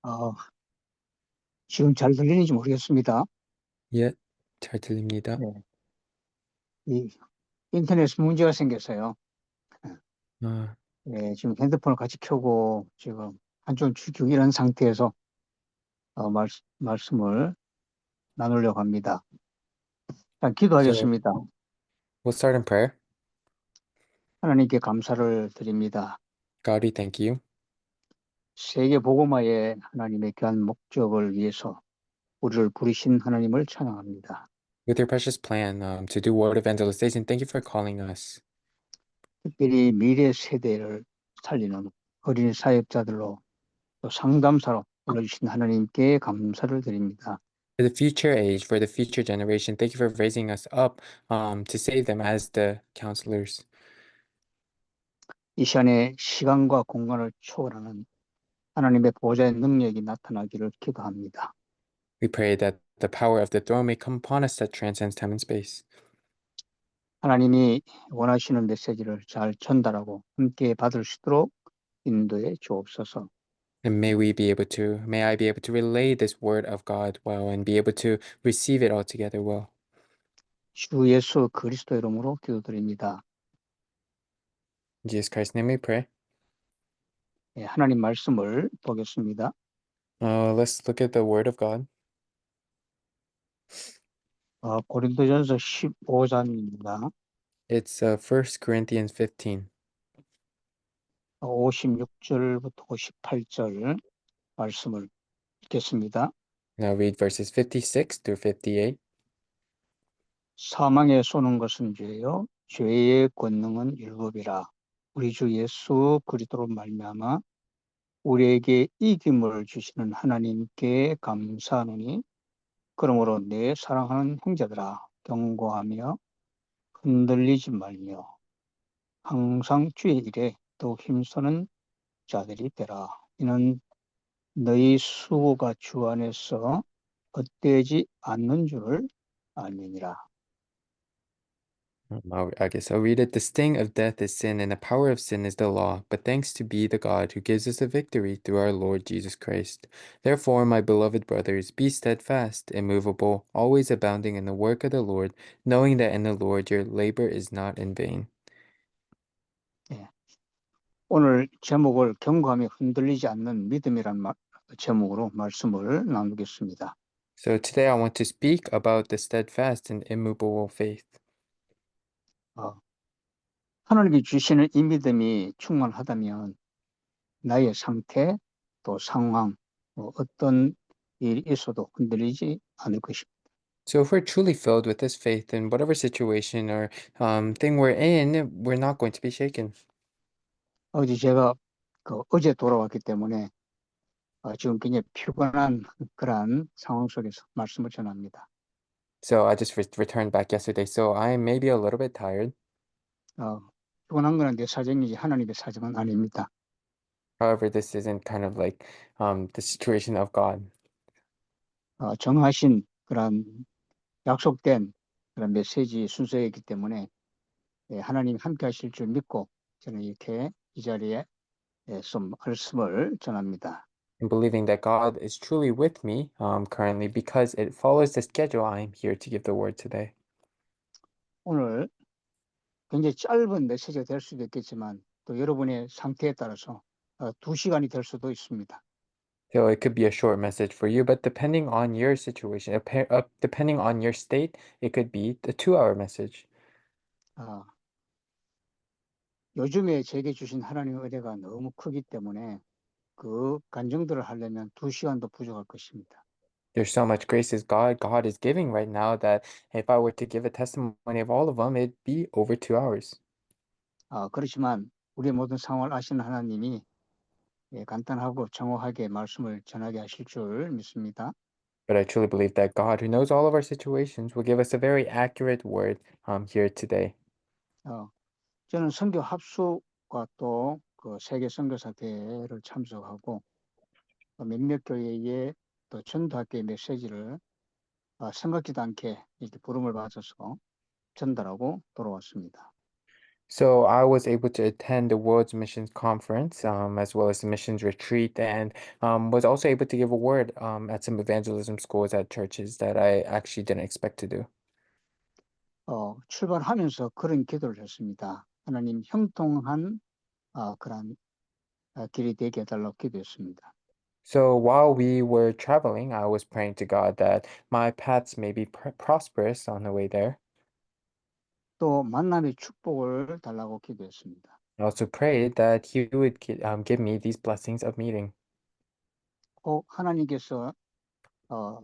어, 지금 잘 들리는지 모르겠습니다. 예, 잘 들립니다. 네. 이 인터넷에 문제가 생겼어요. 아, 네, 지금 핸드폰을 같이 켜고 지금 한쪽을 죽이고 이런 상태에서 말씀을 나누려고 합니다. 일단 so 기도하겠습니다. we'll start in prayer. 하나님께 감사를 드립니다. God, we thank you. 세계 복음화의 하나님의 귀한 목적을 위해서 우리를 부르신 하나님을 찬양합니다. With your precious plan to do word evangelization, thank you for calling us. 특별히 미래 세대를 살리는 어린이 사역자들로 또 상담사로 불러주신 하나님께 감사를 드립니다. For the future age, for the future generation, thank you for raising us up to save them as the counselors. 이 시간에 시간과 공간을 초월하는 하나님의 보좌의 능력이 나타나기를 기도합니다. We pray that the power of the throne may come upon us that transcends time and space. 하나님이 원하시는 메시지를 잘 전달하고 함께 받을 수 있도록 인도해 주옵소서. And may I be able to relay this word of God well and be able to receive it all together well. 주 예수 그리스도 이름으로 기도드립니다. In Jesus Christ's name we pray. 예, 하나님 말씀을 보겠습니다. Let's look at the word of God. 고린도전서 15장입니다. It's 1 Corinthians 15. 56절부터 58절 말씀을 읽겠습니다. Now read verses 56 through 58. 사망에 쏘는 것은 죄요 죄의 권능은 율법이라. 우리 주 예수 그리스도로 말미암아 우리에게 이김을 주시는 하나님께 감사하노니, 그러므로 내 사랑하는 형제들아 경고하며 흔들리지 말며 항상 주의 일에 더욱 힘쓰는 자들이 되라. 이는 너희 수고가 주 안에서 헛되지 않는 줄을 알미니라. I guess I'll read it. The sting of death is sin, and the power of sin is the law. But thanks to be the God who gives us the victory through our Lord Jesus Christ. Therefore, my beloved brothers, be steadfast, immovable, always abounding in the work of the Lord, knowing that in the Lord your labor is not in vain. 예. 오늘 제목을 경고하며 흔들리지 않는 믿음이란 제목으로 말씀을 나누겠습니다. So today I want to speak about the steadfast and immovable faith. 어, 하나님이 주시는 이 믿음이 충만하다면 나의 상태, 또 상황, 어떤 일이 있어도 흔들리지 않을 것입니다. So if we're truly filled with this faith in whatever situation or thing we're in, we're not going to be shaken. 어제 제가 어제 돌아왔기 때문에 지금 굉장히 피곤한 그러한 상황 속에서 말씀을 전합니다. So I just returned back yesterday, so I may be a little bit tired. 어, 피곤한 거는 내 사정이지 하나님의 사정은 아닙니다. However, this isn't kind of like the situation of God. 정하신 그런 약속된 그런 메시지 순서이기 때문에 하나님 함께 하실 줄 믿고 저는 이렇게 이 자리에 좀 말씀을 전합니다. And believing that God is truly with me currently because it follows the schedule, I am here to give the word today. 오늘 굉장히 짧은 메시지가 될 수도 있겠지만 또 여러분의 상태에 따라서 2시간이 될 수도 있습니다. So it could be a short message for you, but depending on your situation, depending on your state, it could be a 2-hour message. 어, 요즘에 제게 주신 하나님의 은혜가 너무 크기 때문에 그 간증들을 하려면 2시간도 부족할 것입니다. There's so much grace as God is giving right now that if I were to give a testimony of all of them, it'd be over 2 hours. 그렇지만 우리의 모든 상황을 아시는 하나님이 간단하고 정확하게 말씀을 전하게 하실 줄 믿습니다. But I truly believe that God, who knows all of our situations, will give us a very accurate word here today. 어, 저는 선교 합숙과 또 그 세계 선교사 대회를 참석하고 몇몇 교회의 또 전도학교의 메시지를 생각지도 않게 이렇게 부름을 받아서 전달하고 돌아왔습니다. So I was able to attend the World's Missions Conference, as well as the missions retreat, and was also able to give a word at some evangelism schools at churches that I actually didn't expect to do. 출발하면서 그런 기도를 했습니다. 하나님 형통한 그런 길이 되게 해달라고 기도했습니다. So while we were traveling, I was praying to God that my paths may be prosperous on the way there. 또 만남의 축복을 달라고 기도했습니다. I also prayed that He would give me these blessings of meeting. 꼭 하나님께서 어,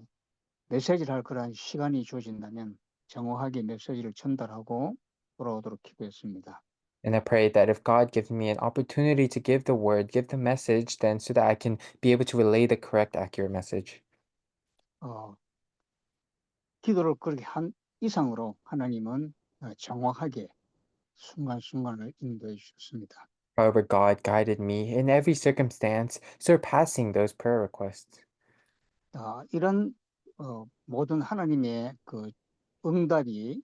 메시지를 할 그런 시간이 주어진다면 정확하게 메시지를 전달하고 돌아오도록 기도했습니다. And I prayed that if God gives me an opportunity to give the word, give the message, then so that I can be able to relay the correct, accurate message. 어, 기도를 그렇게 한 이상으로 하나님은 정확하게 순간순간을 인도해 주셨습니다. However, God guided me in every circumstance, surpassing those prayer requests. 이런 모든 하나님의 그 응답이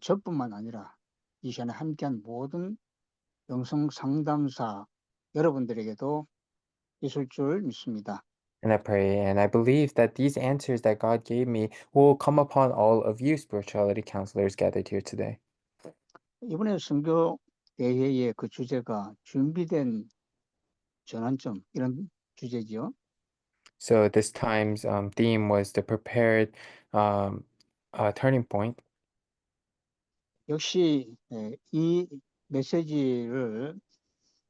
저뿐만 아니라 이 시간에 함께한 모든 영성 상담사 여러분들에게도 있을 줄 믿습니다. And I pray and I believe that these answers that God gave me will come upon all of you spirituality counselors gathered here today. 이번에 선교 대회의 그 주제가 준비된 전환점 이런 주제지요. So this time's theme was the prepared um, turning point. 역시 이 메시지를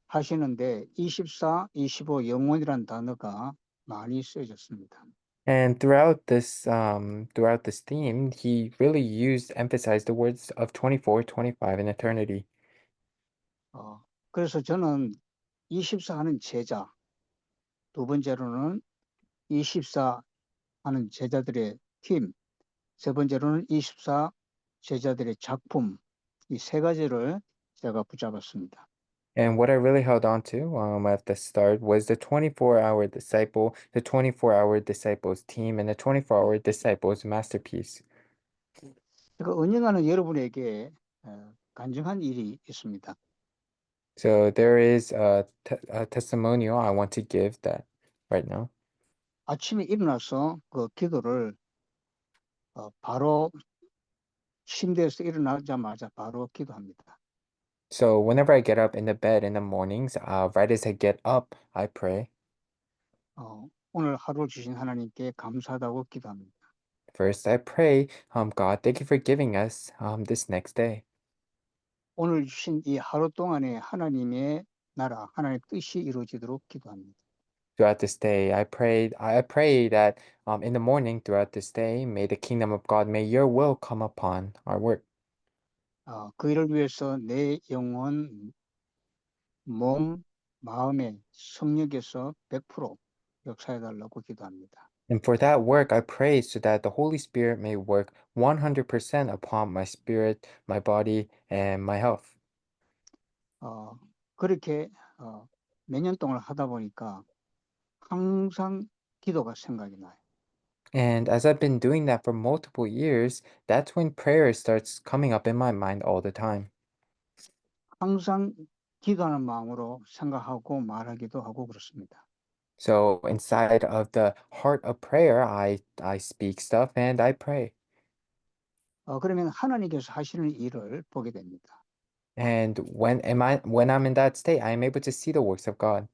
하시는데 24, 25 영혼이란 단어가 많이 쓰여졌습니다. And throughout this theme, he really emphasized the words of 24, 25 in eternity. 그래서 저는 24 하는 제자, 두 번째로는 24 하는 제자들의 팀, 세 번째로는 24 제자들의 작품, 이 세 가지를 제가 붙잡았습니다. And what I really held on to at the start was the 24-hour disciple, the 24-hour disciples team, and the 24-hour disciples masterpiece. 제가 은행하는 여러분에게 간증한 일이 있습니다. So there is a testimonial I want to give that right now. 아침에 일어나서 그 기도를 바로 침대에서 일어나자마자 바로 기도합니다. So whenever I get up in the bed in the mornings, right as I get up, I pray. 오늘 하루 주신 하나님께 감사하다고 기도합니다. First, I pray, God, thank you for giving us this next day. 오늘 주신 이 하루 동안에 하나님의 나라, 하나님의 뜻이 이루어지도록 기도합니다. Throughout this day, I pray that in the morning, throughout this day, may the kingdom of God, may your will come upon our work. 그 일을 위해서 내 영혼, 몸, 마음의 성령께서 100% 역사해달라고 기도합니다. And for that work, I pray so that the Holy Spirit may work 100% upon my spirit, my body, and my health. 그렇게 몇 년 동안 하다 보니까 항상 기도가 생각이 나요. And as I've been doing that for multiple years, that's when prayer starts coming up in my mind all the time. 항상 기도하는 마음으로 생각하고 말하기도 하고 그렇습니다. So inside of the heart of prayer, I speak stuff and I pray. 그러면 하나님께서 하시는 일을 보게 됩니다. And when I'm in that state, I am able to see the works of God.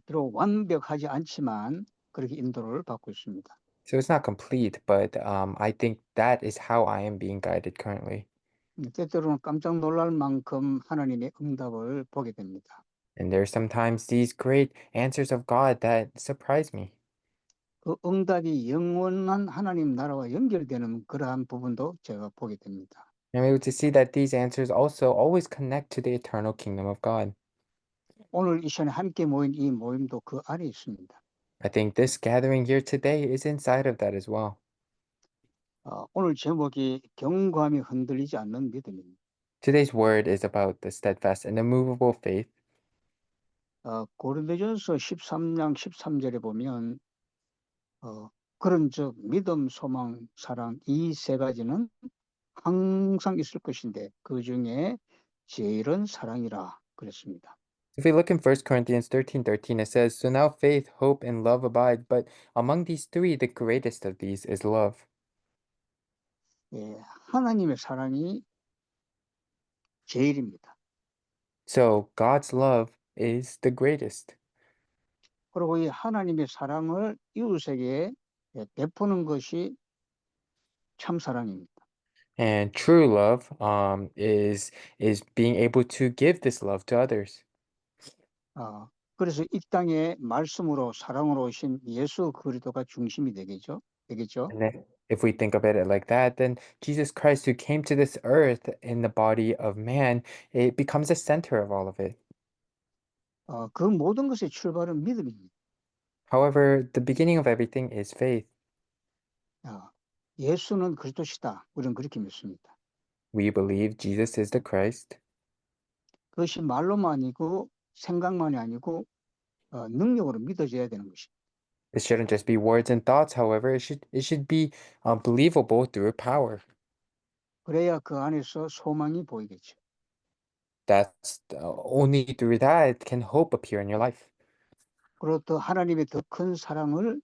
비록 완벽하지 않지만 그렇게 인도를 받고 있습니다. So it's not complete, but I think that is how I am being guided currently. 때때로는 깜짝 놀랄 만큼 하나님의 응답을 보게 됩니다. And there are sometimes these great answers of God that surprise me. 그 응답이 영원한 하나님 나라와 연결되는 그러한 부분도 제가 보게 됩니다. I'm able to see that these answers also always connect to the eternal kingdom of God. 오늘 이 시간에 함께 모인 이 모임도 그 안에 있습니다. I think this gathering here today is inside of that as well. 오늘 제목이 경고함이 흔들리지 않는 믿음입니다. Today's word is about the steadfast and immovable faith. 고린도전서 13장 13절에 보면 그런즉 믿음, 소망, 사랑 이 세 가지는 항상 있을 것인데 그 중에 제일은 사랑이라 그랬습니다. If we look in 1 Corinthians 13:13, it says, "So now faith, hope, and love abide, but among these three, the greatest of these is love." 예, 하나님의 사랑이 제일입니다. So God's love is the greatest. 그리고 이 하나님의 사랑을 이웃에게 베푸는 것이 참 사랑입니다. And true love is being able to give this love to others. 그래서 이 땅에 말씀으로 사랑으로 오신 예수 그리스도가 중심이 되겠죠. And then if we think about it like that, then Jesus Christ, who came to this earth in the body of man, it becomes the center of all of it. 그 모든 것의 출발은 믿음입니다. However, the beginning of everything is faith. 예수는 그리스도시다. 우리는 그렇게 믿습니다. We believe Jesus is the Christ. 그것이 말로만 아니고 생각만이 아니고 능력으로 믿어져야 되는 것입니다. It shouldn't just be words and thoughts, however, it should be believable through power. 그래야 그 안에서 소망이 보이겠죠. That's only through that can hope appear in your life. 그리고 또 하나님의 더 큰 사랑을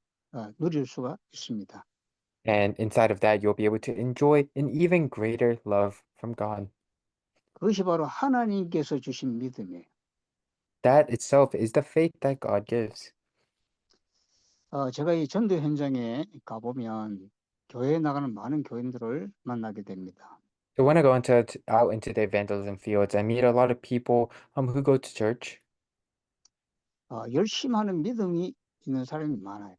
누릴 수가 있습니다. And inside of that, you'll be able to enjoy an even greater love from God. 그것이 바로 하나님께서 주신 믿음이에요. That itself is the faith that God gives. 제가 이 전도 현장에 가보면 교회에 나가는 많은 교인들을 만나게 됩니다. So when I go out into the evangelism fields, I meet a lot of people who go to church. 열심히 하는 믿음이 있는 사람이 많아요.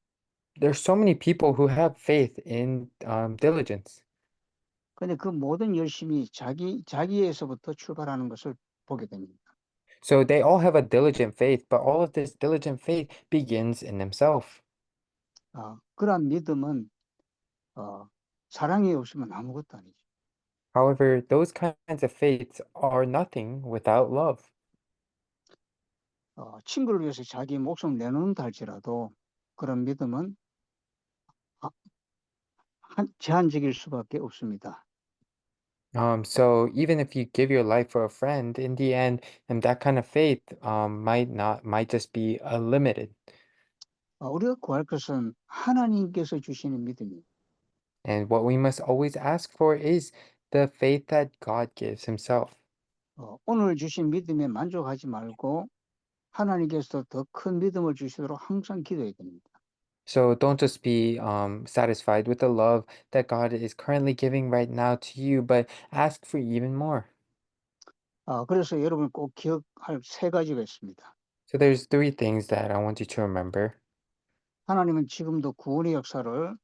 There's so many people who have faith in diligence. 근데 그 모든 열심이 자기에서부터 출발하는 것을 보게 됩니다. So they all have a diligent faith, but all of this diligent faith begins in themselves. 그러한 믿음은 사랑이 없으면 아무것도 아니죠. However, those kinds of faiths are nothing without love. 친구를 위해서 자기 목숨을 내놓는다 할지라도 그런 믿음은 아, 제한적일 수밖에 없습니다. So even if you give your life for a friend, in the end, and that kind of faith might just be limited. 우리가 구할 것은 하나님께서 주시는 믿음입니다. And what we must always ask for is the faith that God gives Himself. 오늘 주신 믿음에 만족하지 말고 하나님께서 더 큰 믿음을 주시도록 항상 기도해야 됩니다. So don't just be satisfied with the love that God is currently giving right now to you, but ask for even more. 그래서 여러분 꼭 기억할 세 가지가 있습니다. So there's three things that I want you to remember. 하나님은 지금도 구원의 역사를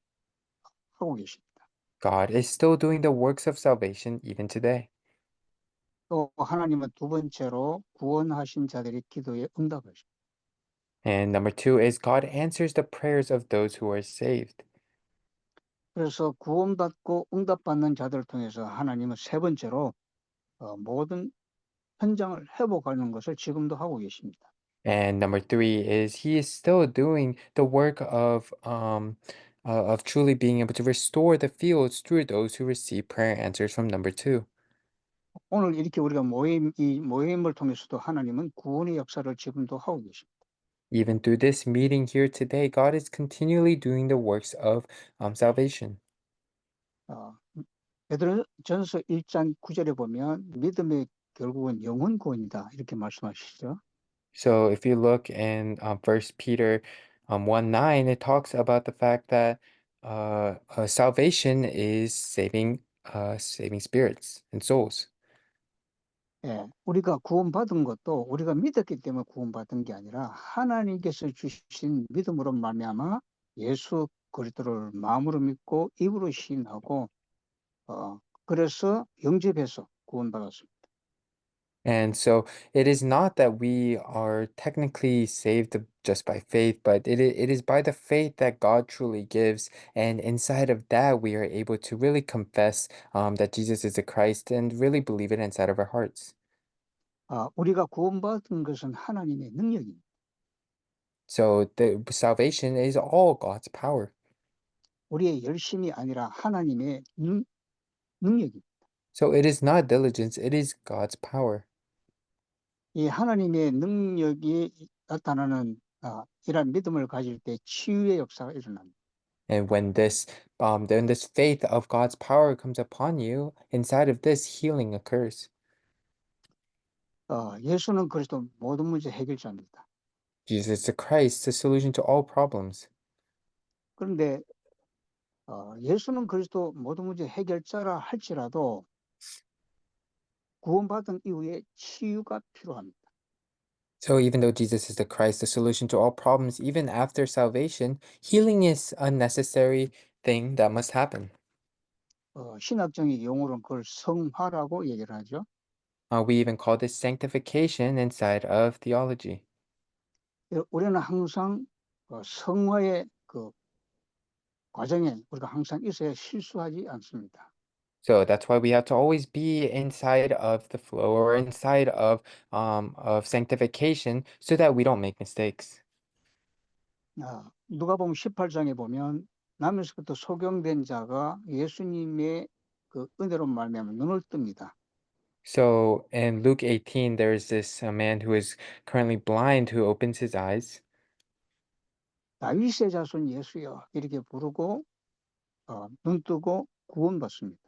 하고 계십니다. God is still doing the works of salvation even today. 또 하나님은 두 번째로 구원하신 자들의 기도에 응답하십니다. And number two is God answers the prayers of those who are saved. 그래서 구원받고 응답받는 자들을 통해서 하나님은 세 번째로 모든 현장을 회복하는 것을 지금도 하고 계십니다. And number three is He is still doing the work of truly being able to restore the fields through those who receive prayer answers from number two. 오늘 이렇게 우리가 이 모임을 통해서도 하나님은 구원의 역사를 지금도 하고 계십니다. Even through this meeting here today, God is continually doing the works of salvation. 어, 베드로전서 1장 9절에 보면 믿음의 결국은 영혼 구원이다 이렇게 말씀하시죠. So if you look in First Peter 1:9, it talks about the fact that salvation is saving spirits and souls. 예, 우리가 구원받은 것도 우리가 믿었기 때문에 구원받은 게 아니라 하나님께서 주신 믿음으로 말미암아 예수 그리스도를 마음으로 믿고 입으로 시인하고 그래서 영접해서 구원받았습니다. And so it is not that we are technically saved just by faith, but it is by the faith that God truly gives. And inside of that, we are able to really confess that Jesus is the Christ and really believe it inside of our hearts. 우리가 구원받은 것은 하나님의 능력입니다. So the salvation is all God's power. 우리의 열심이 아니라 하나님의 능력입니다. So it is not diligence, it is God's power. 이 하나님의 능력이 나타나는 이런 믿음을 가질 때 치유의 역사가 일어납니다. And when this faith of God's power comes upon you, inside of this healing occurs. 예수는 그리스도 모든 문제 해결자입니다. Jesus the Christ, the solution to all problems. 그런데 예수는 그리스도 모든 문제 해결자라 할지라도 구원받은 이후에 치유가 필요합니다. So even though Jesus is the Christ, the solution to all problems, even after salvation, healing is a necessary thing that must happen. 신학적인 용어로는 그걸 성화라고 얘기를 하죠. We even call this sanctification inside of theology. 우리는 항상 성화의 그 과정에 우리가 항상 있어야 실수하지 않습니다. So that's why we have to always be inside of the flow or inside of sanctification so that we don't make mistakes. 누가복음 18장에 보면 남에서부터 소경된 자가 예수님의 그 은혜로 말미암아 눈을 뜹니다. So in Luke 18, there's this man who is currently blind who opens his eyes. 다윗의 자손 예수여 이렇게 부르고 눈 뜨고 구원받습니다.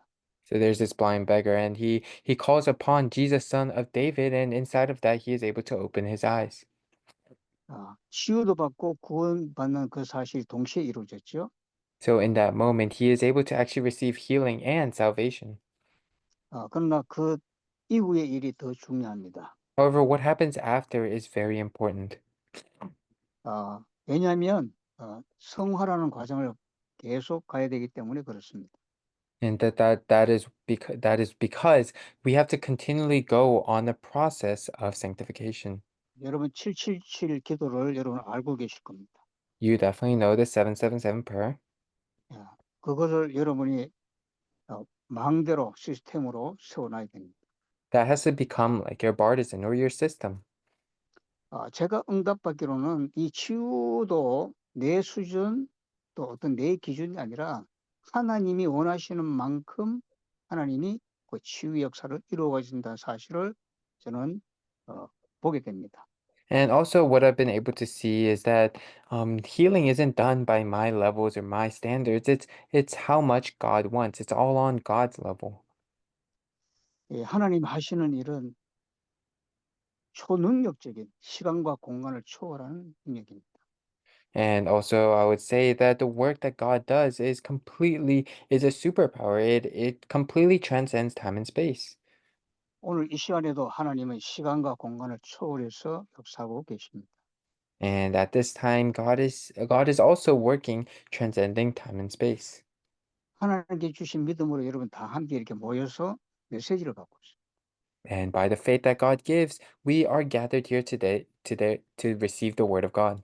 So there's this blind beggar, and he calls upon Jesus, son of David, and inside of that, he is able to open his eyes. 치유도 받고 구원받는 그 사실이 동시에 이루어졌죠. So in that moment, he is able to actually receive healing and salvation. 그러나 그 이후의 일이 더 중요합니다. However, what happens after is very important. 왜냐하면 성화라는 과정을 계속 가야 되기 때문에 그렇습니다. And that is because we have to continually go on the process of sanctification. 여러분 777 기도를 여러분 알고 계실 겁니다. You definitely know the 777 prayer. 그것을 여러분이 마음대로 시스템으로 세워놔야 됩니다. That has to become like your bartizan or your system. 제가 응답받기로는 이 치유도 내 수준 또 어떤 내 기준이 아니라 하나님이 원하시는 만큼 하나님이 그 치유 역사를 이루어 가신다는 사실을 저는 보게 됩니다. And also, what I've been able to see is that healing isn't done by my levels or my standards. It's how much God wants. It's all on God's level. 하나님 하시는 일은 초능력적인 시간과 공간을 초월하는 능력입니다. And also, I would say that the work that God does is a superpower. It completely transcends time and space. 오늘 이 시간에도 하나님은 시간과 공간을 초월해서 역사하고 계십니다. And at this time, God is also working, transcending time and space. 하나님께 주신 믿음으로 여러분 다 함께 이렇게 모여서 메시지를 받고 있습니다. And by the faith that God gives, we are gathered here today to receive the word of God.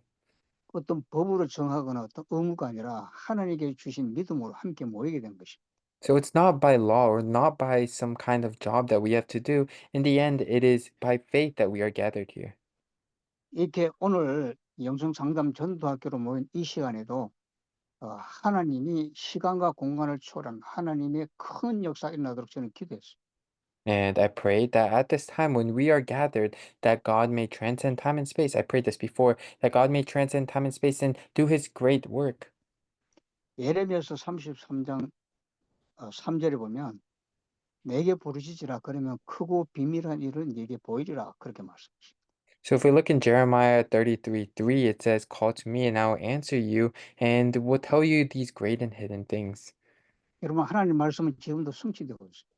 어떤 법으로 정하거나 어떤 의무가 아니라 하나님께 주신 믿음으로 함께 모이게 된 것입니다. So it's not by law or not by some kind of job that we have to do. In the end, it is by faith that we are gathered here. 이렇게 오늘 영성 상담 전도학교로 모인 이 시간에도 하나님이 시간과 공간을 초월한 하나님의 큰 역사 일어나도록 저는 기도했습니다. And I pray that at this time when we are gathered, that God may transcend time and space. I prayed this before, that God may transcend time and space and do his great work. 예레미야서 33장 3절에 보면 내게 부르짖으라 그러면 크고 비밀한 일은 네게 보이리라 그렇게 말씀하십니다. So if we look in Jeremiah 33:3, it says, call to me and I will answer you and will tell you these great and hidden things. 여러분 하나님 말씀은 지금도 성취되고 있습니다.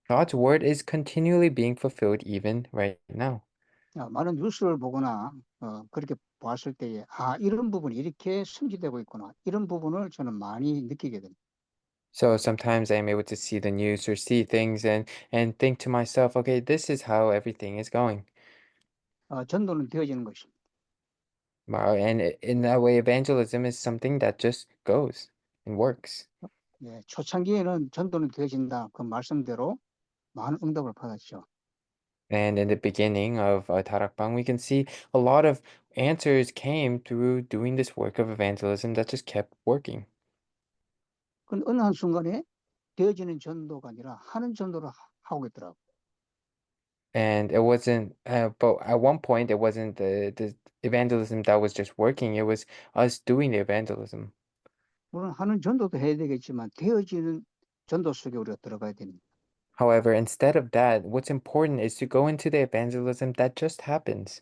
God's word is continually being fulfilled even right now. 많은 뉴스를 보거나 그렇게 봤을 때에 이런 부분이 이렇게 성취되고 있구나. 이런 부분을 저는 많이 느끼게 됩니다. So sometimes I'm able to see the news or see things and think to myself, okay, this is how everything is going. 전도는 되어지는 것입니다. Wow, and in that way, evangelism is something that just goes and works. 초창기에는 전도는 되어진다. 그 말씀대로 많은 응답을 받았죠. And in the beginning of Tarakbang, we can see a lot of answers came through doing this work of evangelism that just kept working. 근데 어느 한순간에 되어지는 전도가 아니라 하는 전도를 하고 있더라고요. And it wasn't, but at one point, it wasn't the evangelism that was just working. It was us doing the evangelism. 물론 하는 전도도 해야 되겠지만 되어지는 전도 속에 우리가 들어가야 됩니다. However, instead of that, what's important is to go into the evangelism that just happens.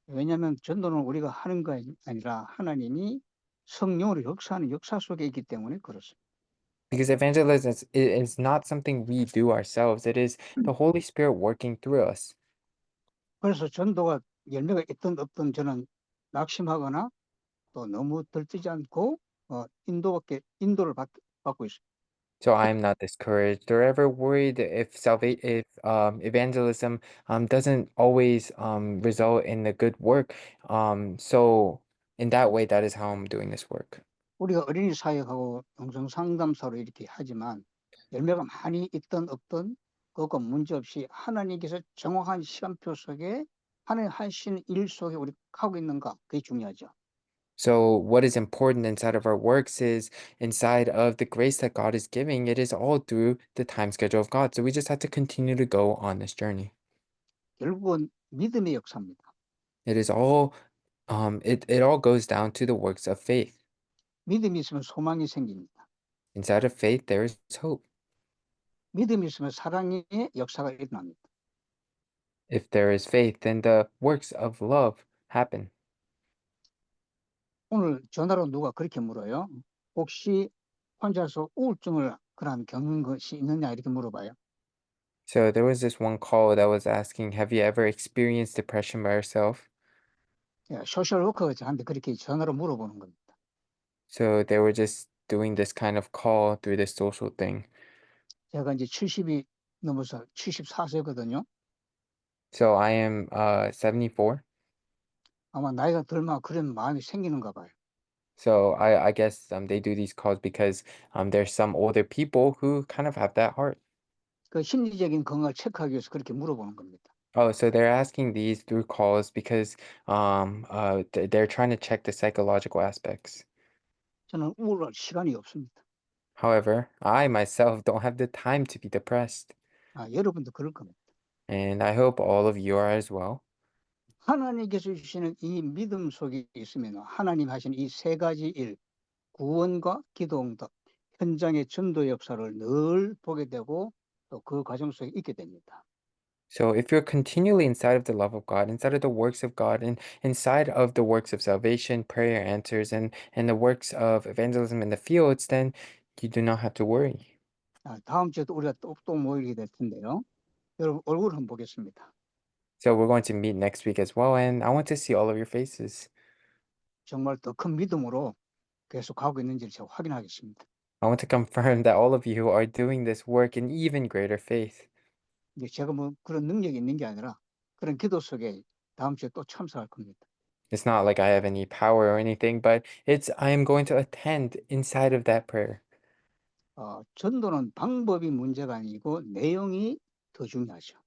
왜냐하면 전도는 우리가 하는 거 아니라 하나님이 성령으로 역사하는 역사 속에 있기 때문에 그렇습니다. Because evangelism is not something we do ourselves. It is the Holy Spirit working through us. 그래서 전도가 열매가 있든 없든 저는 낙심하거나 또 너무 들뜨지 않고 인도를 받고 있습니다. So I am not discouraged or ever worried if evangelism doesn't always result in a good work. So in that way, that is how I'm doing this work. 우리가 어린이 사역하고 영성 상담사로 이렇게 하지만 열매가 많이 있든 없든 그거 문제없이 하나님께서 정확한 시간표 속에 하나님 하시는 일 속에 우리 하고 있는가 그게 중요하죠. So what is important inside of our works is inside of the grace that God is giving. It is all through the time schedule of God. So we just have to continue to go on this journey. 결국은 믿음의 역사입니다. It is all it all goes down to the works of faith. 믿음이 있으면 소망이 생깁니다. Inside of faith, there is hope. 믿음이 있으면 사랑의 역사가 일어납니다. If there is faith, then the works of love happen. 오늘 전화로 누가 그렇게 물어요. 혹시 혼자서 우울증을 겪는 것이 있느냐 이렇게 물어봐요. So there was this one call that was asking, have you ever experienced depression by yourself? 예, 소셜 워커한테 그렇게 전화로 물어보는 겁니다. So they were just doing this kind of call through this social thing. 제가 이제 70이 넘어서 74세거든요. So I am 74. 아마 나이가 들면 그런 마음이 생기는가 봐요. So I guess they do these calls because there's some older people who kind of have that heart. 그 심리적인 건강을 체크하기 위해서 그렇게 물어보는 겁니다. Oh, so they're asking these through calls because they're trying to check the psychological aspects. 저는 우울할 시간이 없습니다. However, I myself don't have the time to be depressed, 여러분도 그럴 겁니다. and I hope all of you are as well. 하나님께서 주시는 이 믿음 속에 있으면 하나님 하시는 이 세 가지 일, 구원과 기도 응답, 현장의 전도 역사를 늘 보게 되고 또 그 과정 속에 있게 됩니다. So if you're continually inside of the love of God, inside of the works of God, and inside of the works of salvation, prayer answers, and the works of evangelism in the fields, then you do not have to worry. 다음 주에도 우리가 또 모이게 될 텐데요. 여러분 얼굴 한번 보겠습니다. So we're going to meet next week as well, and I want to see all of your faces. 정말 더 큰 믿음으로 계속 가고 있는지를 제가 확인하겠습니다. I want to confirm that all of you are doing this work in even greater faith. 이제 제가 뭐 그런 능력이 있는 게 아니라 그런 기도 속에 다음 주에 또 참석할 겁니다. It's not like I have any power or anything, but it's I am going to attend inside of that prayer. 전도는 방법이 문제가 아니고 내용이 더 중요하죠.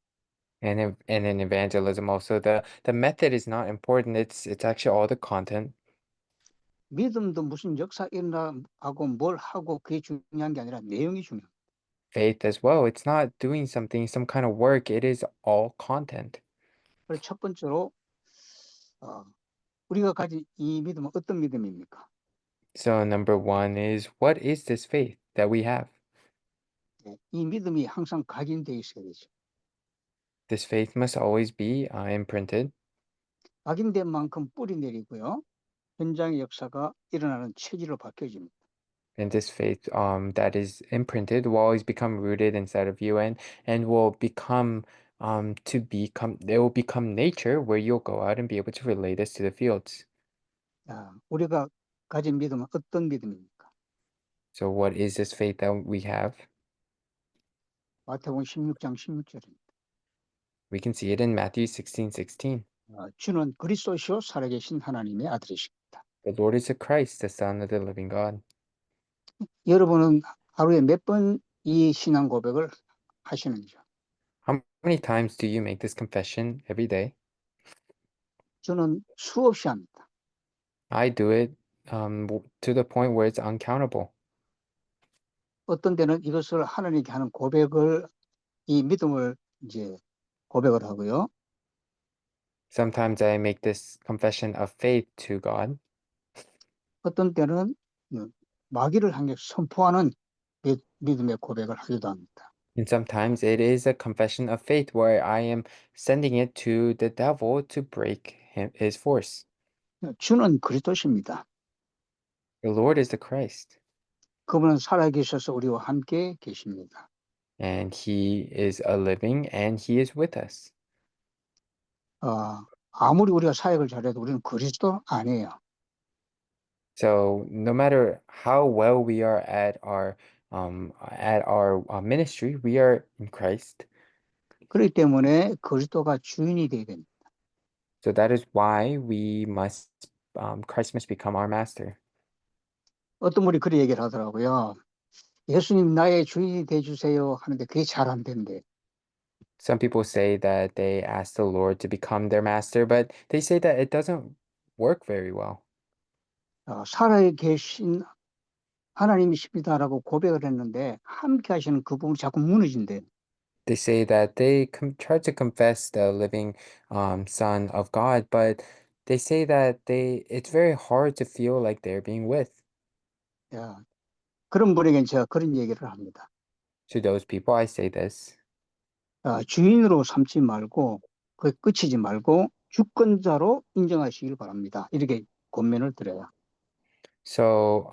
And in evangelism also the method is not important. It's actually all the content. 믿음도 무슨 역사 일어나고 뭘 하고 그게 중요한 게 아니라 내용이 중요해요. Faith as well. It's not doing something, some kind of work. It is all content. 그래서 첫 번째로 어, 우리가 가진 이 믿음은 어떤 믿음입니까? So number one is what is this faith that we have? 이 믿음이 항상 각인되어 있어야 되죠. This faith must always be imprinted. 각인된 만큼 뿌리 내리고요. 현장의 역사가 일어나는 체질로 바뀌어집니다. And this faith that is imprinted will always become rooted inside of you and will become it will become nature where you'll go out and be able to relay this to the fields. 우리가 가진 믿음은 어떤 믿음입니까? So what is this faith that we have? 마태복음 16장 16절입니다. We can see it in Matthew 16:16. 주는 그리스도시요 살아계신 하나님의 아들이십니다. The Lord is the Christ, the Son of the living God. 여러분은 하루에 몇 번 이 신앙 고백을 하시는지요? How many times do you make this confession every day? 저는 수없이 합니다. I do it to the point where it's uncountable. 어떤 때는 이것을 하나님께 하는 고백을 이 믿음을 이제 고백을 하고요. Sometimes I make this confession of faith to God. 어떤 때는 마귀를 향해 선포하는 믿음의 고백을 하기도 합니다. And sometimes it is a confession of faith where I am sending it to the devil to break his force. 주는 그리스도십니다. The Lord is the Christ, 그분은 살아계셔서 우리와 함께 계십니다. and he is a living and he is with us. 아무리 우리가 사역을 잘해도 우리는 그리스도 아니에요. So no matter how well we are at our ministry, we are in Christ. 그렇기 때문에 그리스도가 주인이 되야 됩니다. So that is why Christ must become our master. 어떤 분이 그런 얘기를 하더라고요. 예수님 나의 주인이 돼주세요 하는데 그게 잘 안 된대. Some people say that they ask the Lord to become their master, but they say that it doesn't work very well. 살아계신 하나님이십니다라고 고백을 했는데 함께 하시는 그 부분이 자꾸 무너진대. They say that they try to confess the living Son of God, but they say that it's very hard to feel like they're being with. 야, 그런 분에겐 제가 그런 얘기를 합니다. To those people, I say this. 주인으로 삼지 말고 그 끝이지 말고 주권자로 인정하시길 바랍니다. 이렇게 권면을 드려요. So,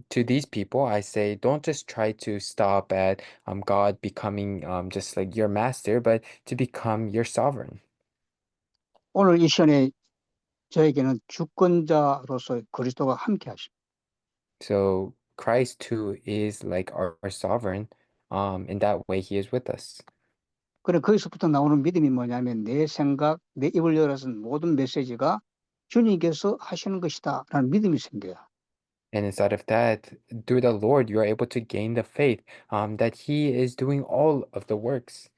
to these people, I say, don't just try to stop at God becoming just like your master, but to become your sovereign. 오늘 이 시간에 저에게는 주권자로서 그리스도가 함께 하십니다. So Christ too is like our sovereign. In that way, he is with us. 그래 거기서부터 나오는 믿음이 뭐냐면 내 생각, 내 입을 열어서 모든 메시지가 주님께서 하시는 것이다라는 믿음이 생겨요. And inside of that, through the Lord, you are able to gain the faith that he is doing all of the works.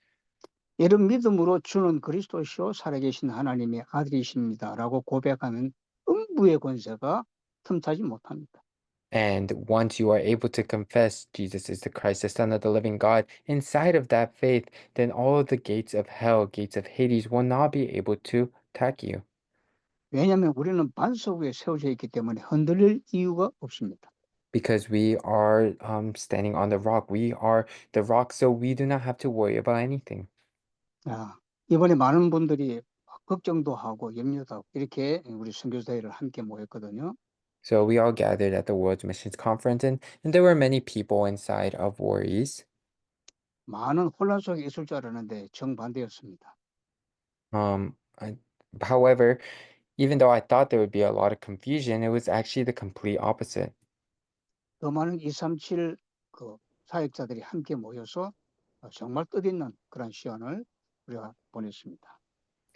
이런 믿음으로 주는 그리스도시요 살아계신 하나님의 아들이십니다라고 고백하는 음부의 권세가 틈타지 못합니다. And once you are able to confess Jesus is the Christ, the Son of the living God, inside of that faith, then all of the gates of hell, gates of Hades, will not be able to attack you. 왜냐하면 우리는 반석 위에 세워져 있기 때문에 흔들릴 이유가 없습니다. Because we are standing on the rock. We are the rock, so we do not have to worry about anything. 이번에 많은 분들이 걱정도 하고 염려도 하고 이렇게 우리 선교사회를 함께 모였거든요. So we all gathered at the World Missions Conference, and there were many people inside of worries. 많은 혼란 속에 있을 줄 알았는데 정반대였습니다. Um, I, however, even though I thought there would be a lot of confusion, it was actually the complete opposite. 더 많은 237 그 사역자들이 함께 모여서 정말 뜻있는 그런 시간을 우리가 보냈습니다.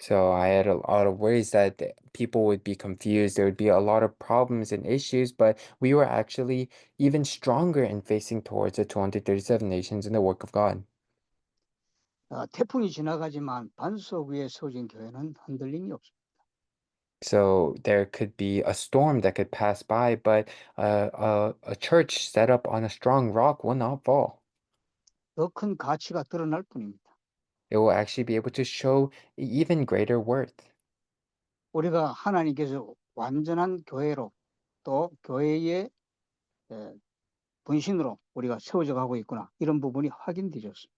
So I had a lot of worries that people would be confused. There would be a lot of problems and issues, but we were actually even stronger in facing towards the 237 nations in the work of God. 태풍이 지나가지만 반석 위에 세워진 교회는 흔들림이 없습니다. So there could be a storm that could pass by, but a church set up on a strong rock will not fall. 더 큰 가치가 드러날 뿐입니다. It will actually be able to show even greater worth. 우리가 하나님께서 완전한 교회로 또 교회의 분신으로 우리가 세워져 가고 있구나 이런 부분이 확인되었습니다.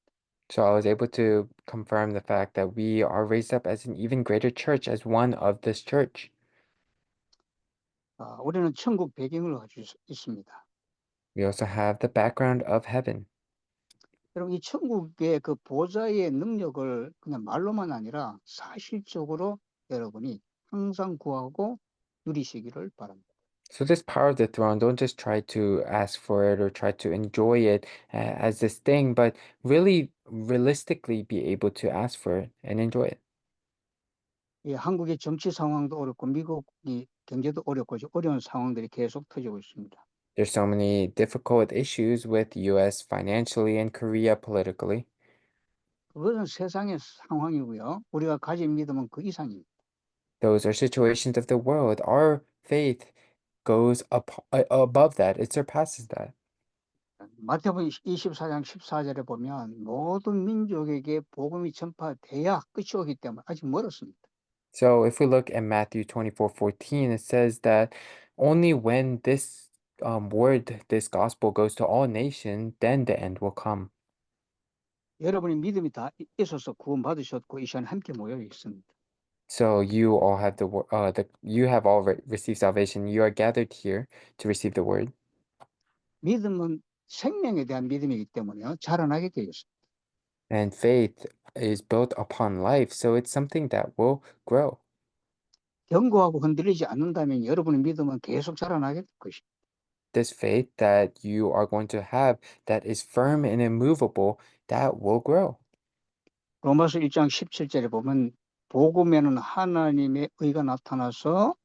So I was able to confirm the fact that we are raised up as an even greater church, as one of this church. 우리는 천국 배경을 가지고 있습니다. We also have the background of heaven. 여러분 이 천국의 그 보좌의 능력을 그냥 말로만 아니라 사실적으로 여러분이 항상 구하고 누리시기를 바랍니다. So this power of the throne, don't just try to ask for it or try to enjoy it as this thing, but really realistically be able to ask for it and enjoy it. 예, 한국의 정치 상황도 어렵고 미국이 경제도 어렵고 어려운 상황들이 계속 터지고 있습니다. There's so many difficult issues with US financially and Korea politically. 그것은 세상의 상황이고요. 우리가 가진 믿음은 그 이상입니다. Those are situations of the world. Our faith goes above that. It surpasses that. 마태복음 24장 14절에 보면 모든 민족에게 복음이 전파돼야 끝이 오기 때문에 아직 멀었습니다. So if we look at Matthew 24:14, it says that only when this word, this gospel goes to all nations, then the end will come. 여러분이 믿음이 다 있어서 구원받으셨고 이 시간에 함께 모여 있습니다. So you all have you have all received salvation. You are gathered here to receive the word. 믿음은 생명에 대한 믿음이기 때문에요. 자라나게 되어 있습니다. And faith is built upon life, so it's something that will grow. 견고하고 흔들리지 않는다면 여러분의 믿음은 계속 자라나게 될 것입니다. This faith that you are going to have that is firm and immovable, that will grow. 로마서 1장 17절에 보면 복음에는 하나님의 의가 나타나서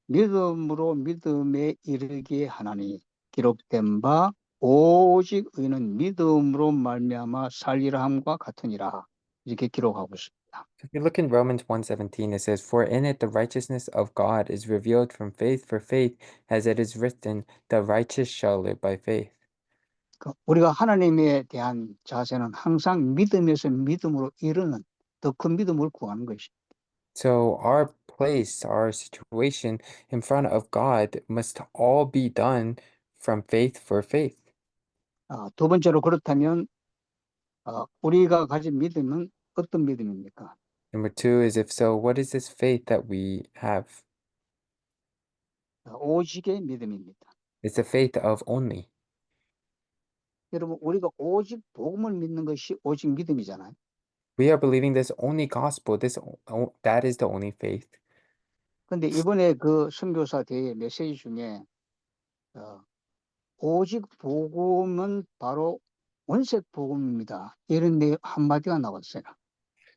믿음으로 믿음에 이르게 하나니 기록된 바 오직 의는 믿음으로 말미암아 살리라 함과 같으니라 이렇게 기록하고 있습니다. If you look in Romans 1:17, it says, "For in it the righteousness of God is revealed from faith for faith, as it is written, the righteous shall live by faith." 우리가 하나님에 대한 자세는 항상 믿음에서 믿음으로 이르는 더 큰 믿음을 구하는 것입니다. So our place, our situation in front of God must all be done from faith for faith. 두 번째로 그렇다면 우리가 가진 믿음은 어떤 믿음입니까? Number two is, if so, what is this faith that we have? 오직의 믿음입니다. It's the faith of only. 여러분 우리가 오직 복음을 믿는 것이 오직 믿음이잖아요. We are believing this only gospel. That is the only faith. 근데 이번에 그 선교사 대회 메시지 중에 어, 오직 복음은 바로 원색 복음입니다. 이런 내 한마디가 나왔어요.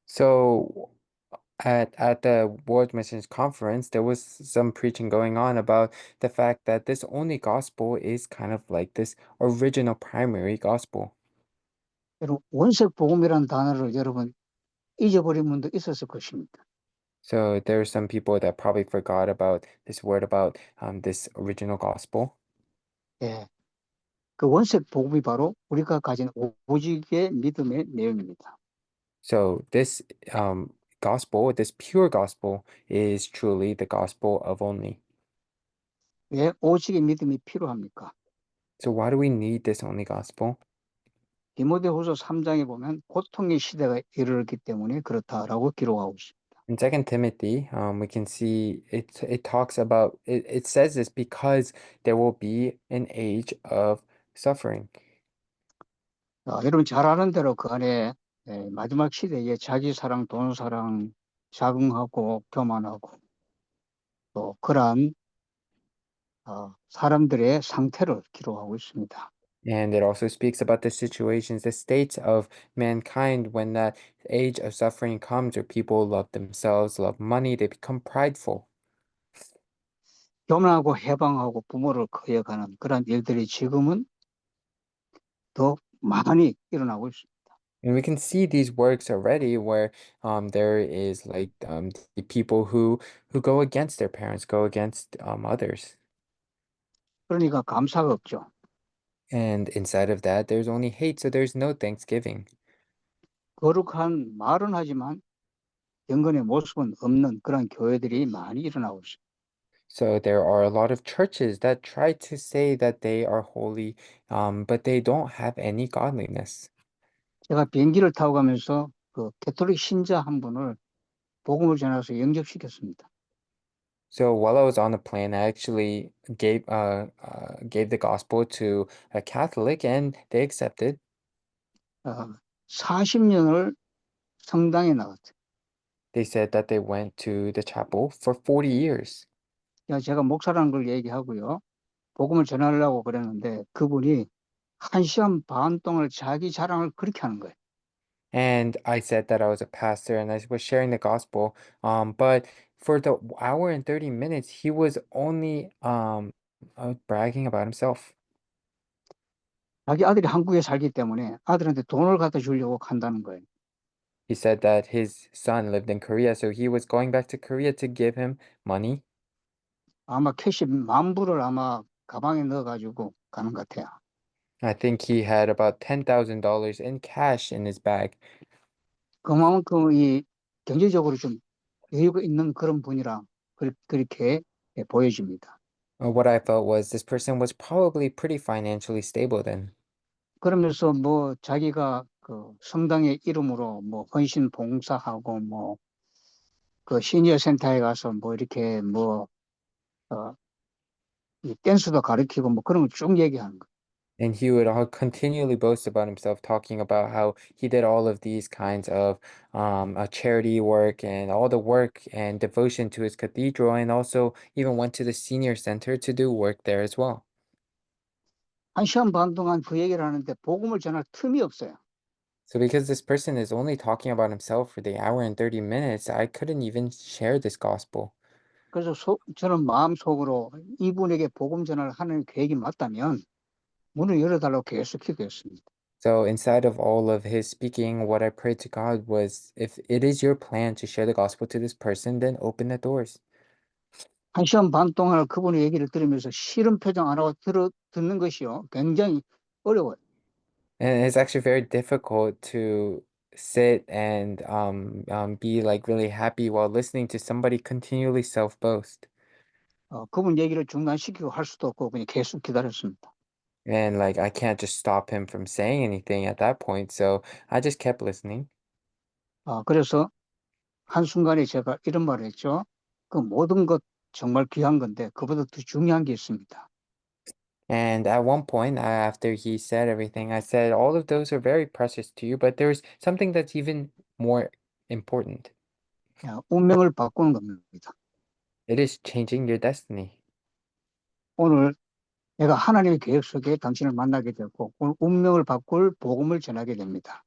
So at the World Missions Conference, there was some preaching going on about the fact that this only gospel is kind of like this original primary gospel. 여러분 원색 복음이라는 단어를 여러분 잊어버린 분도 있었을 것입니다. So there are some people that probably forgot about this word about this original gospel. 예, 그 원색 복음이 바로 우리가 가진 오직의 믿음의 내용입니다. So this gospel, this pure gospel, is truly the gospel of only. 왜 오직의 믿음이 필요합니까? So why do we need this only gospel? 디모데후서 3장에 보면 고통의 시대가 이르렀기 때문에 그렇다라고 기록하고 있습니다. In Second Timothy, we can see it talks about it says this because there will be an age of suffering. 여러분 잘 아는 대로 그 안에 마지막 시대에 자기 사랑, 돈 사랑, 자긍하고 교만하고 또 그러한 사람들의 상태를 기록하고 있습니다. And it also speaks about the situations, the states of mankind when that age of suffering comes, where people love themselves, love money, they become prideful. 교만하고 해방하고 부모를 거역하는 그런 일들이 지금은 더 많이 일어나고 있습니다. And we can see these works already where there is like the people who go against their parents, go against others. 그러니까 감사가 없죠. And inside of that, there's only hate, so there's no thanksgiving. 거룩한 말은 하지만 영건의 모습은 없는 그런 교회들이 많이 일어나고 있습니다. So there are a lot of churches that try to say that they are holy, but they don't have any godliness. 제가 비행기를 타고 가면서 그 캐톨릭 신자 한 분을 복음을 전해서 영접시켰습니다. So while I was on the plane, I actually gave the gospel to a Catholic, and they accepted. 40년을 성당에 나갔어요. They said that they went to the chapel for 40 years. 제가 목사라는 걸 얘기하고요. 복음을 전하려고 그랬는데 그분이 1시간 반 동안 자기 자랑을 그렇게 하는 거예요. And I said that I was a pastor and I was sharing the gospel. But for the hour and 30 minutes, he was only bragging about himself. 자기 아들이 한국에 살기 때문에 아들한테 돈을 갖다 주려고 한다는 거예요. He said that his son lived in Korea, so he was going back to Korea to give him money. 아마 캐시 10,000불을 아마 가방에 넣어가지고 가는 것 같아요. I think he had about $10,000 in cash in his bag. 그만큼 이 경제적으로 좀 여유가 있는 그런 분이라 그렇게 보여집니다. What I felt was this person was probably pretty financially stable then. 그러면서 뭐 자기가 그 성당의 이름으로 뭐 헌신 봉사하고 뭐 그 시니어 센터에 가서 뭐 이렇게 뭐 어, 이 댄스도 가르치고 뭐 그런 걸 쭉 얘기하는 거예요. And he would all continually boast about himself, talking about how he did all of these kinds of charity work and all the work and devotion to his cathedral, and also even went to the senior center to do work there as well. 1시간 반 동안 그 얘기를 하는데 복음을 전할 틈이 없어요. So because this person is only talking about himself for the hour and 30 minutes, I couldn't even share this gospel. 그래서 저는 마음속으로 이분에게 복음 전할 하는 계획이 맞다면 문을 열어달라고 계속 기도했습니다. So inside of all of his speaking, what I prayed to God was, if it is your plan to share the gospel to this person, then open the doors. 1시간 반 동안 그분의 얘기를 들으면서 싫은 표정 안 하고 듣는 것이요. 굉장히 어려워요. And it's actually very difficult to sit and be like really happy while listening to somebody continually self-boast. 그분 얘기를 중단시키고 할 수도 없고 그냥 계속 기다렸습니다. And like I can't just stop him from saying anything at that point, so I just kept listening. 그래서 한순간에 제가 이런 말을 했죠. 그 모든 것 정말 귀한 건데 그보다 더 중요한 게 있습니다. And at one point, after he said everything, I said, all of those are very precious to you, but there's something that's even more important. 운명을 바꾸는 겁니다. It is changing your destiny. 오늘 내가 하나님의 계획 속에 당신을 만나게 되고 오늘 운명을 바꿀 복음을 전하게 됩니다.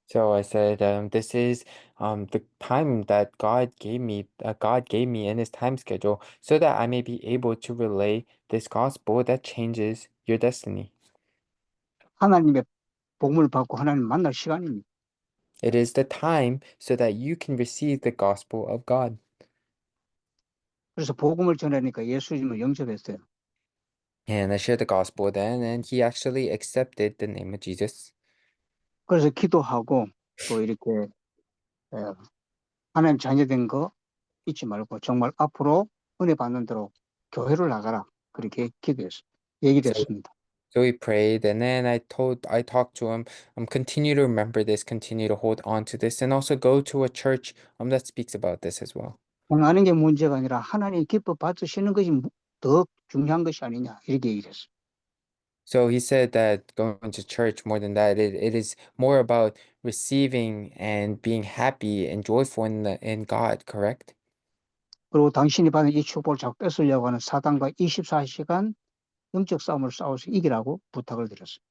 So I said, this is the time that God gave me in His time schedule, so that I may be able to relay this gospel that changes your destiny. 하나님의 복음을 받고 하나님 만날 시간입니다. It is the time so that you can receive the gospel of God. 그래서 복음을 전하니까 예수님을 영접했어요. And I shared the gospel then, and he actually accepted the name of Jesus. 그래서 기도하고 또 이렇게 에, 하나님 자녀된 거 잊지 말고 정말 앞으로 은혜 받는 대로 교회를 나가라. 그렇게 기도했어요. 얘기를 So 했습니다. so we prayed, and then I talked to him, continue to remember this, continue to hold on to this, and also go to a church that speaks about this as well. 행하는 게 문제가 아니라 하나님 기뻐 받으시는 것이 더 중요한 것이 아니냐 이렇게 얘기를 했어요. So he said that going to church, more than that, it is more about receiving and being happy and joyful in God, correct? 그리고 당신이 받은 이 축복을 자꾸 뺏으려고 하는 사단과 24시간 영적 싸움을 싸워서 이기라고 부탁을 드렸어요.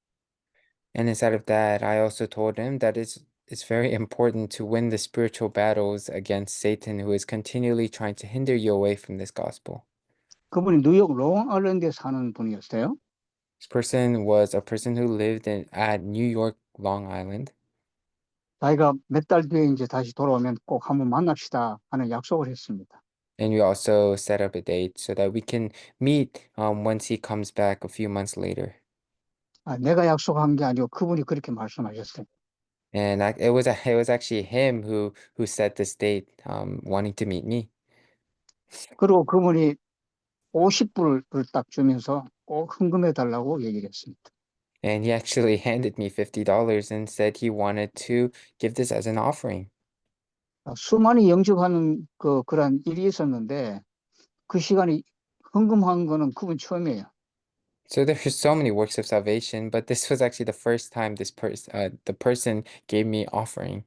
And inside of that, I also told him that it's very important to win the spiritual battles against Satan, who is continually trying to hinder you away from this gospel. 그분이 뉴욕 롱아일랜드에 사는 분이었어요. This person was a person who lived at New York, Long Island. 자기가 몇 달 뒤에 이제 다시 돌아오면 꼭 한번 만납시다 하는 약속을 했습니다. And we also set up a date so that we can meet once he comes back a few months later. 내가 약속한 게 아니고 그분이 그렇게 말씀하셨어요. And it was actually him who set this date, wanting to meet me. 그리고 그분이 50불을 딱 주면서 꼭 헌금해 달라고 얘기를 했습니다. And he actually handed me $50 and said he wanted to give this as an offering. 수많이 영접하는 그런 일이 있었는데 그 시간에 헌금한 거는 그분 처음이에요. So there were so many works of salvation, but this was actually the first time the person gave me offering.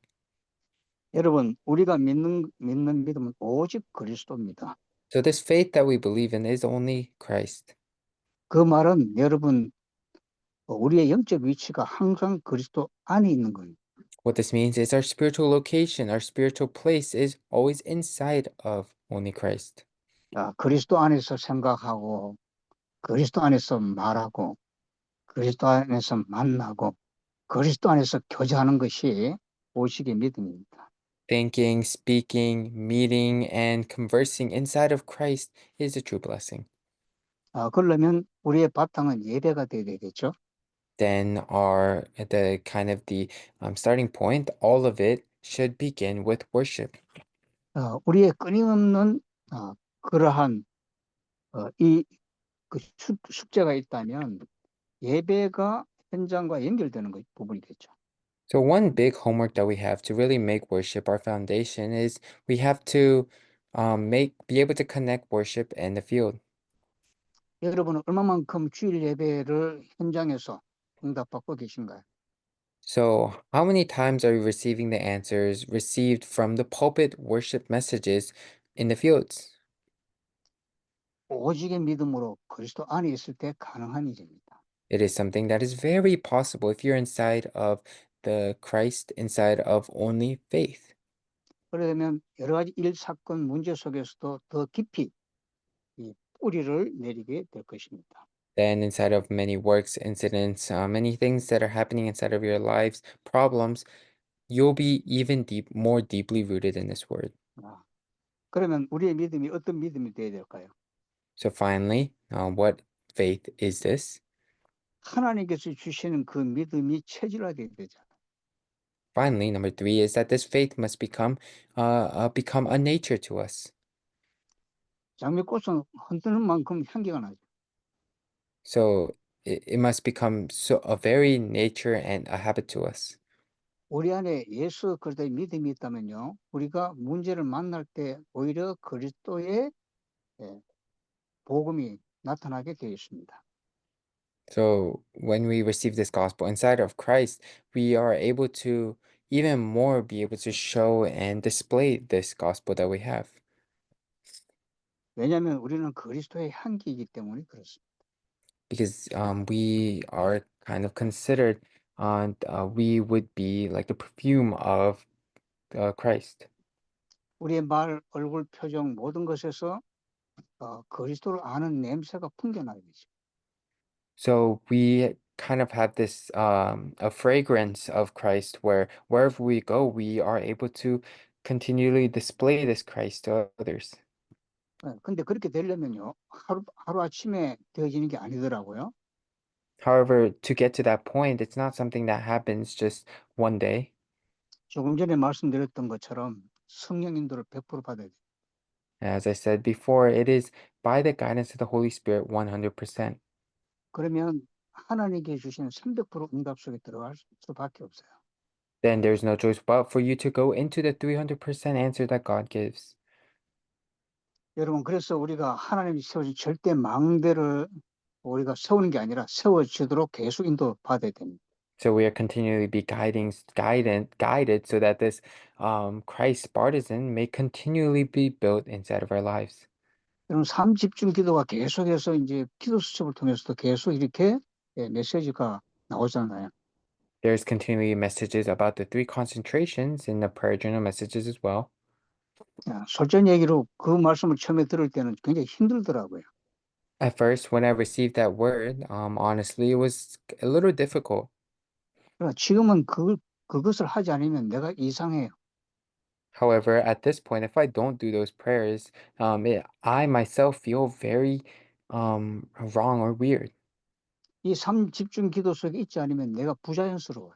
여러분, 우리가 믿는 믿음은 오직 그리스도입니다. So this faith that we believe in is only Christ. 그 말은 여러분, 우리의 영적 위치가 항상 그리스도 안에 있는 거예요. What this means is our spiritual location, our spiritual place is always inside of only Christ. 그리스도 안에서 생각하고, 그리스도 안에서 말하고, 그리스도 안에서 만나고, 그리스도 안에서 교제하는 것이 오직의 믿음입니다. Thinking, speaking, meeting, and conversing inside of Christ is a true blessing. 그러려면 우리의 바탕은 예배가 되어야 되겠죠. then our the kind of the starting point, all of it should begin with worship. 우리의 끊임없는 그러한 이 숙제가 있다면 예배가 현장과 연결되는 부분이겠죠. So one big homework that we have to really make worship our foundation is we have to be able to connect worship and the field. 여러분은 얼마만큼 주일 예배를 현장에서 응답받고 계신가요? So how many times are we receiving the answers received from the pulpit worship messages in the fields? 오직의 믿음으로 그리스도 안에 있을 때 가능한 일입니다. It is something that is very possible if you're inside of the Christ, inside of only faith. 그러면 여러 가지 일, 사건, 문제 속에서도 더 깊이 이 뿌리를 내리게 될 것입니다. Then inside of many works, incidents, many things that are happening inside of your lives, problems, you'll be even more deeply rooted in this word. 아, 그러면 우리의 믿음이 어떤 믿음이 되어야 될까요? So finally, what faith is this? 하나님께서 주시는 그 믿음이 체질화되어야 되잖아요. Finally, number three is that this faith must become a nature to us. 장미꽃은 흔드는 만큼 향기가 나죠. So it must become a very nature and a habit to us. 우리 안에 예수 그리스도의 믿음이 있다면요, 우리가 문제를 만날 때 오히려 그리스도의 예, 복음이 나타나게 되어 있습니다. So when we receive this gospel inside of Christ, we are able to even more be able to show and display this gospel that we have. 왜냐하면 우리는 그리스도의 향기이기 때문에 그렇습니다. Because we are kind of considered, we would be like the perfume of Christ. 우리의 말, 얼굴, 표정 모든 것에서 그리스도를 아는 냄새가 풍겨나게 되죠. So we kind of have this a fragrance of Christ where wherever we go, we are able to continually display this Christ to others. 근데 그렇게 되려면요, 하루아침에 되어지는 게 아니더라고요. However, to get to that point, it's not something that happens just one day. 조금 전에 말씀드렸던 것처럼 성령 인도를 100% 받아야 돼요. As I said before, it is by the guidance of the Holy Spirit 100%. 그러면 하나님께 주시는 300% 응답 속에 들어갈 수밖에 없어요. Then there's no choice but for you to go into the 300% answer that God gives. 여러분, 그래서 우리가 하나님이 세워진 절대 망대를 우리가 세우는 게 아니라 세워지도록 계속 인도 받아야 됩니다. So we are continually be guided so that this Christ partisan may continually be built inside of our lives. 여러분, 삶 집중 기도가 계속해서 이제 기도 수첩을 통해서도 계속 이렇게 메시지가 나오잖아요. There's continually messages about the three concentrations in the prayer journal messages as well. 솔직한 얘기로 그 말씀을 처음에 들을 때는 굉장히 힘들더라고요. At first, when I received that word, honestly, it was a little difficult. 그러나 지금은 그것을 하지 않으면 내가 이상해요. However, at this point, if I don't do those prayers, I myself feel very wrong or weird. 이 삶 집중 기도 속에 있지 않으면 내가 부자연스러워요.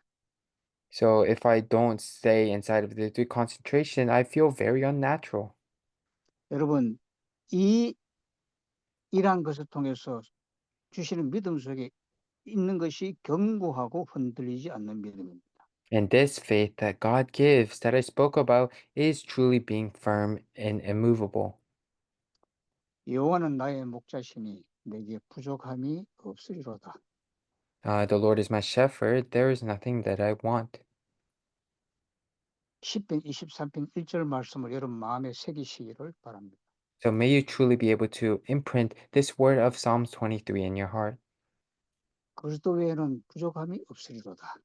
So if I don't stay inside of the three concentration, I feel very unnatural. 여러분, 이 일한 것을 통해서 주시는 믿음 속에 있는 것이 견고하고 흔들리지 않는 믿음입니다. And this faith that God gives that I spoke about is truly being firm and immovable. 여호와는 나의 목자시니 내게 부족함이 없으리로다. The Lord is my shepherd, there is nothing that I want. 시편 23편 1절 말씀을 여러분 마음에 새기시기를 바랍니다. So may you truly be able to imprint this word of Psalms 23 in your heart. 그리스도 외에는 부족함이 없으리로다.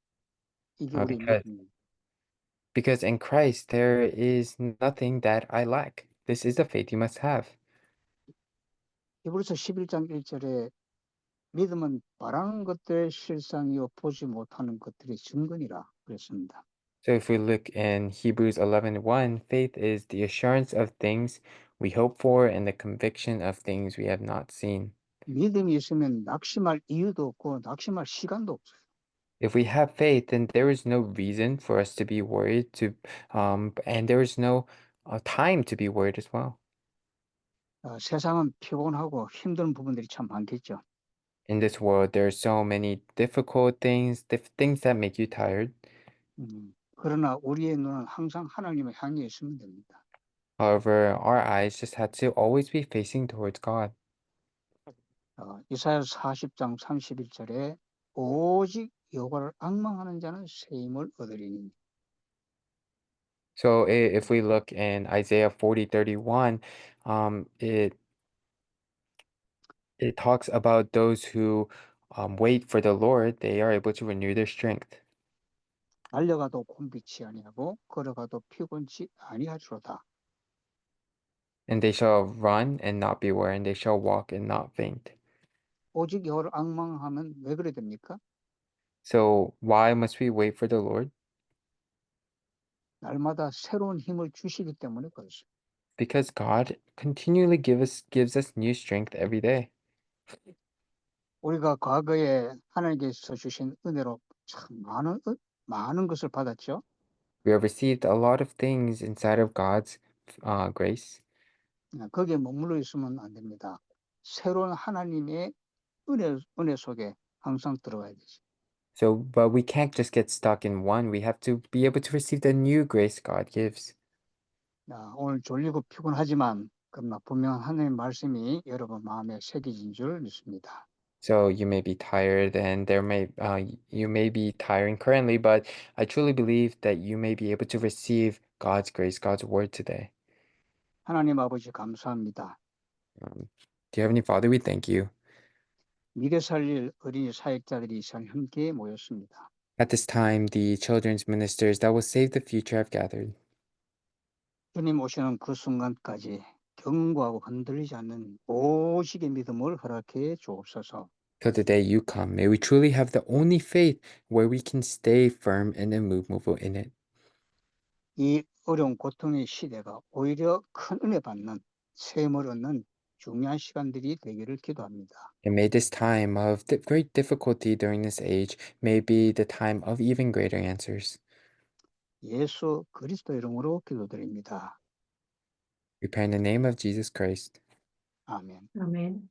이게 Uh, 우리 because, 믿음입니다. because in Christ there is nothing that I lack. This is the faith you must have. 히브리서 11장 1절에 믿음은 바라는 것들의 실상이요 보지 못하는 것들의 증거니라 그랬습니다. So if we look in Hebrews 11:1, faith is the assurance of things we hope for and the conviction of things we have not seen. 믿음이 있으면 낙심할 이유도 없고 낙심할 시간도 없어요. If we have faith, then there is no reason for us to be worried and there is no time to be worried as well. 세상은 피곤하고 힘든 부분들이 참 많겠죠. In this world, there are so many difficult things, things that make you tired. 그러나 우리의 눈은 항상 하나님을 향해 있으면 됩니다. However, our eyes just had to always be facing towards God. 이사야 40장 31절에 오직 여호와를 앙망하는 자는 새 힘을 얻으리니. So if we look in Isaiah 40:31, um, it it talks about those who wait for the Lord, they are able to renew their strength. 달려가도 곤비치 아니하고 걸어가도 피곤치 아니하리로다. And they shall run and not be weary, and they shall walk and not faint. 오직 여호와를 앙망하면 왜 그래 됩니까? So why must we wait for the Lord? 날마다 새로운 힘을 주시기 때문에 그렇습니다. Because God continually gives us new strength every day. 우리가 과거에 하나님께서 주신 은혜로 참 많은 것을 받았죠. We have received a lot of things inside of God's grace. 거기에 머물러 있으면 안 됩니다. 새로운 하나님의 은혜 속에 항상 들어가야 되죠. So, but we can't just get stuck in one. We have to be able to receive the new grace God gives. 오늘 졸리고 피곤하지만 그러나 분명 하나님의 말씀이 여러분 마음에 새겨진 줄 믿습니다. So you may be tired and you may be tiring currently, but I truly believe that you may be able to receive God's grace, God's word today. 하나님 아버지 감사합니다. Dear Heavenly Father, we thank you. 미래 살릴 어린이 사역자들이 이 시간 함께 모였습니다. At this time, the children's ministers that will save the future have gathered. 주님 오시는 그 순간까지 견고하고 흔들리지 않는 오직의 믿음을 허락해 주옵소서. Till the day you come, may we truly have the only faith where we can stay firm and immovable in it. 이 어려운 고통의 시대가 오히려 큰 은혜 받는 샘을 얻는 중요한 시간들이 되기를 기도합니다. And may this time of great difficulty during this age may be the time of even greater answers. 예수 그리스도 이름으로 기도드립니다. We pray in the name of Jesus Christ. 아멘. 아멘.